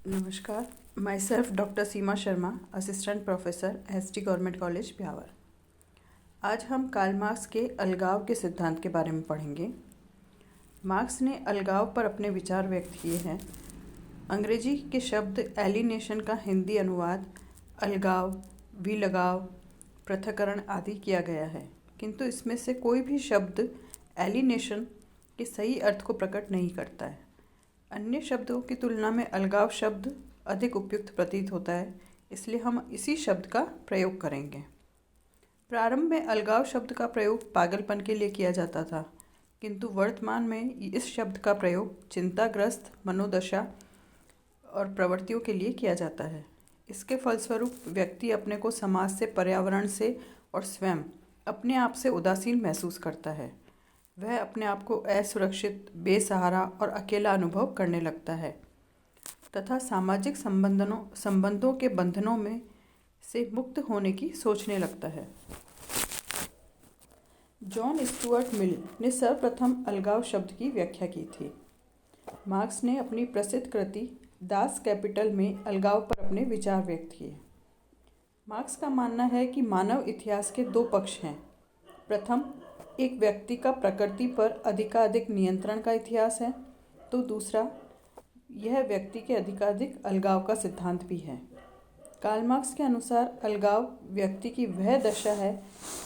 नमस्कार, my self doctor Seema Sharma, assistant professor ST government college Beawar. आज हम कार्ल मार्क्स के अलगाव के सिद्धांत के बारे में पढ़ेंगे। मार्क्स ने अलगाव पर अपने विचार व्यक्त किए हैं। अंग्रेजी के शब्द एलिनेशन का हिंदी अनुवाद अलगाव, विलगाव, पृथक्करण आदि किया गया है, किंतु इसमें से कोई भी शब्द एलिनेशन के सही अर्थ को प्रकट नहीं करता है। अन्य शब्दों की तुलना में अलगाव शब्द अधिक उपयुक्त प्रतीत होता है, इसलिए हम इसी शब्द का प्रयोग करेंगे। प्रारंभ में अलगाव शब्द का प्रयोग पागलपन के लिए किया जाता था, किंतु वर्तमान में इस शब्द का प्रयोग चिंताग्रस्त मनोदशा और प्रवृत्तियों के लिए किया जाता है। इसके फलस्वरूप व्यक्ति अपने को समाज से, पर्यावरण से और स्वयं अपने आप से उदासीन महसूस करता है। वह अपने आप को असुरक्षित, बेसहारा और अकेला अनुभव करने लगता है तथा सामाजिक संबंधों के बंधनों में से मुक्त होने की सोचने लगता है। जॉन स्टुअर्ट मिल ने सर्वप्रथम अलगाव शब्द की व्याख्या की थी। मार्क्स ने अपनी प्रसिद्ध कृति दास कैपिटल में अलगाव पर अपने विचार व्यक्त किए। मार्क्स का मानना है कि मानव इतिहास के दो पक्ष हैं। प्रथम, एक व्यक्ति का प्रकृति पर अधिकाधिक नियंत्रण का इतिहास है, तो दूसरा, यह व्यक्ति के अधिकाधिक अलगाव का सिद्धांत भी है। कार्ल मार्क्स के अनुसार अलगाव व्यक्ति की वह दशा है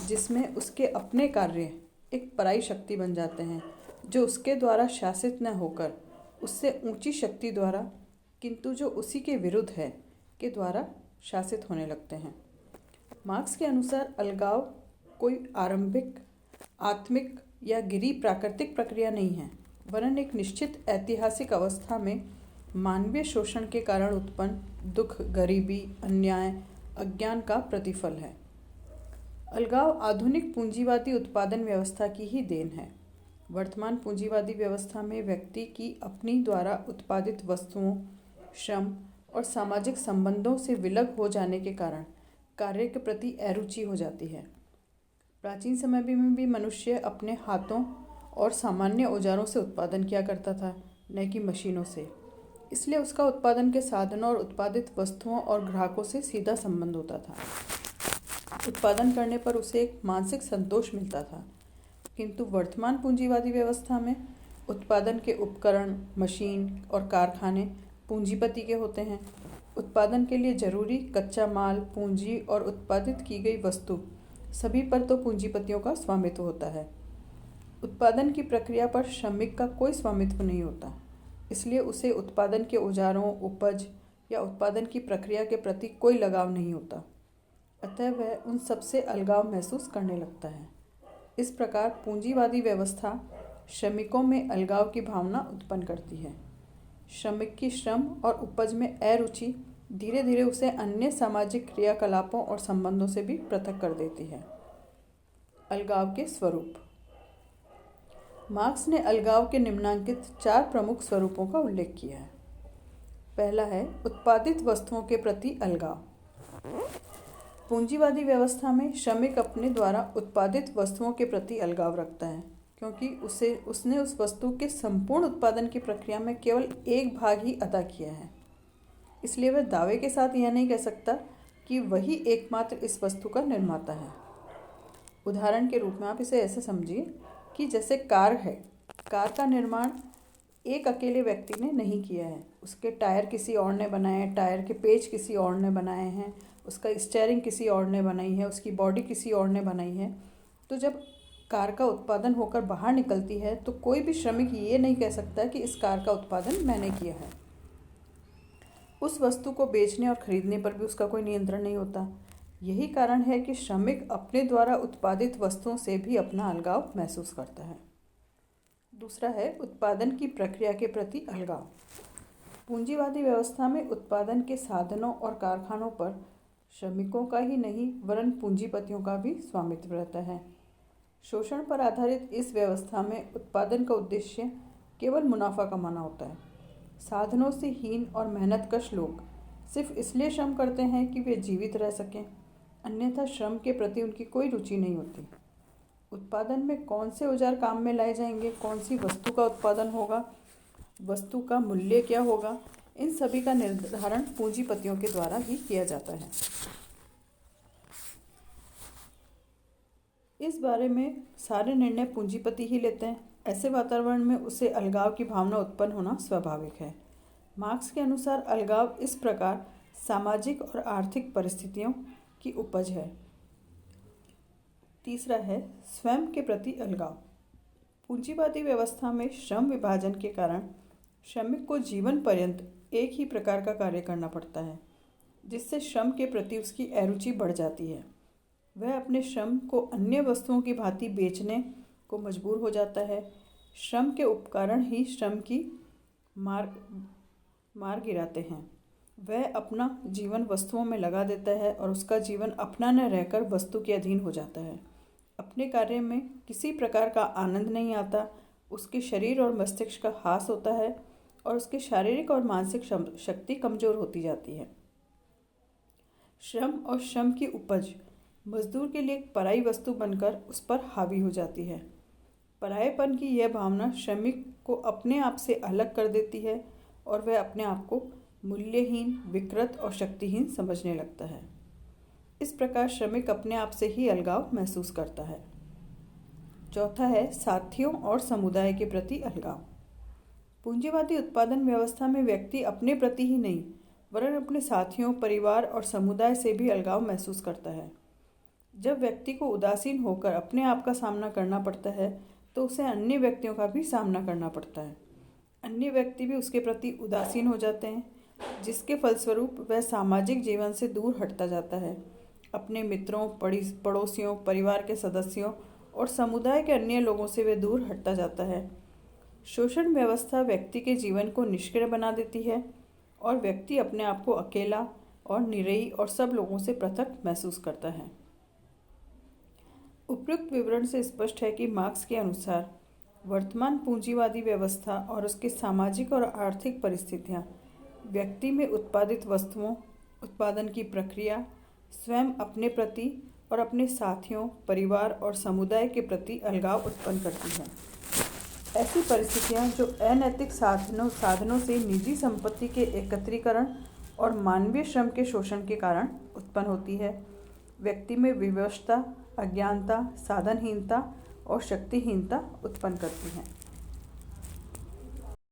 जिसमें उसके अपने कार्य एक पराई शक्ति बन जाते हैं, जो उसके द्वारा शासित न होकर उससे ऊंची शक्ति द्वारा, किंतु जो उसी के विरुद्ध है, के द्वारा शासित होने लगते हैं। मार्क्स के अनुसार अलगाव कोई आरंभिक, आत्मिक या गिरी प्राकृतिक प्रक्रिया नहीं है, वरन एक निश्चित ऐतिहासिक अवस्था में मानवीय शोषण के कारण उत्पन्न दुख, गरीबी, अन्याय, अज्ञान का प्रतिफल है। अलगाव आधुनिक पूंजीवादी उत्पादन व्यवस्था की ही देन है। वर्तमान पूंजीवादी व्यवस्था में व्यक्ति की अपनी द्वारा उत्पादित वस्तुओं, श्रम और सामाजिक संबंधों से विलग हो जाने के कारण कार्य के प्रति अरुचि हो जाती है। प्राचीन समय में भी मनुष्य अपने हाथों और सामान्य औजारों से उत्पादन किया करता था, न कि मशीनों से। इसलिए उसका उत्पादन के साधनों और उत्पादित वस्तुओं और ग्राहकों से सीधा संबंध होता था। उत्पादन करने पर उसे एक मानसिक संतोष मिलता था, किंतु वर्तमान पूंजीवादी व्यवस्था में उत्पादन के उपकरण, मशीन और कारखाने पूंजीपति के होते हैं। उत्पादन के लिए जरूरी कच्चा माल, पूंजी और उत्पादित की गई वस्तु सभी पर तो पूंजीपतियों का स्वामित्व होता है। उत्पादन की प्रक्रिया पर श्रमिक का कोई स्वामित्व नहीं होता, इसलिए उसे उत्पादन के औजारों, उपज या उत्पादन की प्रक्रिया के प्रति कोई लगाव नहीं होता। अतः वह उन सबसे अलगाव महसूस करने लगता है। इस प्रकार पूंजीवादी व्यवस्था श्रमिकों में अलगाव की भावना उत्पन्न करती है। श्रमिक की श्रम और उपज में अरुचि धीरे धीरे उसे अन्य सामाजिक क्रियाकलापों और संबंधों से भी पृथक कर देती है। अलगाव के स्वरूप। मार्क्स ने अलगाव के निम्नांकित 4 प्रमुख स्वरूपों का उल्लेख किया है। पहला है उत्पादित वस्तुओं के प्रति अलगाव। पूंजीवादी व्यवस्था में श्रमिक अपने द्वारा उत्पादित वस्तुओं के प्रति अलगाव रखता है, क्योंकि उसने उस वस्तु के संपूर्ण उत्पादन की प्रक्रिया में केवल एक भाग ही अदा किया है। इसलिए वह दावे के साथ यह नहीं कह सकता कि वही एकमात्र इस वस्तु का निर्माता है। उदाहरण के रूप में आप इसे ऐसे समझिए कि जैसे कार है, कार का निर्माण एक अकेले व्यक्ति ने नहीं किया है। उसके टायर किसी और ने बनाए हैं, टायर के पेच किसी और ने बनाए हैं, उसका स्टीयरिंग किसी और ने बनाई है, उसकी बॉडी किसी और ने बनाई है। तो जब कार का उत्पादन होकर बाहर निकलती है तो कोई भी श्रमिक ये नहीं कह सकता कि इस कार का उत्पादन मैंने किया है। उस वस्तु को बेचने और खरीदने पर भी उसका कोई नियंत्रण नहीं होता। यही कारण है कि श्रमिक अपने द्वारा उत्पादित वस्तुओं से भी अपना अलगाव महसूस करता है। दूसरा है उत्पादन की प्रक्रिया के प्रति अलगाव। पूंजीवादी व्यवस्था में उत्पादन के साधनों और कारखानों पर श्रमिकों का ही नहीं, वरन पूंजीपतियों का भी स्वामित्व रहता है। शोषण पर आधारित इस व्यवस्था में उत्पादन का उद्देश्य केवल मुनाफा कमाना होता है। साधनों से हीन और मेहनतकश लोग सिर्फ इसलिए श्रम करते हैं कि वे जीवित रह सकें, अन्यथा श्रम के प्रति उनकी कोई रुचि नहीं होती। उत्पादन में कौन से औजार काम में लाए जाएंगे, कौन सी वस्तु का उत्पादन होगा, वस्तु का मूल्य क्या होगा, इन सभी का निर्धारण पूंजीपतियों के द्वारा ही किया जाता है। इस बारे में सारे निर्णय पूंजीपति ही लेते हैं। ऐसे वातावरण में उसे अलगाव की भावना उत्पन्न होना स्वाभाविक है। मार्क्स के अनुसार अलगाव इस प्रकार सामाजिक और आर्थिक परिस्थितियों की उपज है। तीसरा है स्वयं के प्रति अलगाव। पूंजीवादी व्यवस्था में श्रम विभाजन के कारण श्रमिक को जीवन पर्यंत एक ही प्रकार का कार्य करना पड़ता है, जिससे श्रम के प्रति उसकी अरुचि बढ़ जाती है। वह अपने श्रम को अन्य वस्तुओं की भांति बेचने को मजबूर हो जाता है। श्रम के उपकरण ही श्रम की मार गिराते हैं। वह अपना जीवन वस्तुओं में लगा देता है और उसका जीवन अपना न रहकर वस्तु के अधीन हो जाता है। अपने कार्य में किसी प्रकार का आनंद नहीं आता। उसके शरीर और मस्तिष्क का ह्रास होता है और उसकी शारीरिक और मानसिक शक्ति कमजोर होती जाती है। श्रम और श्रम की उपज मजदूर के लिए एक पराई वस्तु बनकर उस पर हावी हो जाती है। परायेपन की यह भावना श्रमिक को अपने आप से अलग कर देती है और वह अपने आप को मूल्यहीन, विकृत और शक्तिहीन समझने लगता है। इस प्रकार श्रमिक अपने आप से ही अलगाव महसूस करता है। चौथा है साथियों और समुदाय के प्रति अलगाव। पूंजीवादी उत्पादन व्यवस्था में व्यक्ति अपने प्रति ही नहीं वरन अपने साथियों, परिवार और समुदाय से भी अलगाव महसूस करता है। जब व्यक्ति को उदासीन होकर अपने आप का सामना करना पड़ता है तो उसे अन्य व्यक्तियों का भी सामना करना पड़ता है। अन्य व्यक्ति भी उसके प्रति उदासीन हो जाते हैं, जिसके फलस्वरूप वह सामाजिक जीवन से दूर हटता जाता है। अपने मित्रों, पड़ोसियों, परिवार के सदस्यों और समुदाय के अन्य लोगों से वह दूर हटता जाता है। शोषण व्यवस्था व्यक्ति के जीवन को निष्क्रिय बना देती है और व्यक्ति अपने आप को अकेला और निरीह और सब लोगों से पृथक महसूस करता है। उपयुक्त विवरण से स्पष्ट है कि मार्क्स के अनुसार वर्तमान पूंजीवादी व्यवस्था और उसकी सामाजिक और आर्थिक परिस्थितियां व्यक्ति में उत्पादित वस्तुओं, उत्पादन की प्रक्रिया, स्वयं अपने प्रति और अपने साथियों, परिवार और समुदाय के प्रति अलगाव उत्पन्न करती हैं। ऐसी परिस्थितियां जो अनैतिक साधनों से निजी संपत्ति के एकत्रीकरण और मानवीय श्रम के शोषण के कारण उत्पन्न होती है, व्यक्ति में विवशता, अज्ञानता, साधनहीनता और शक्तिहीनता उत्पन्न करती हैं।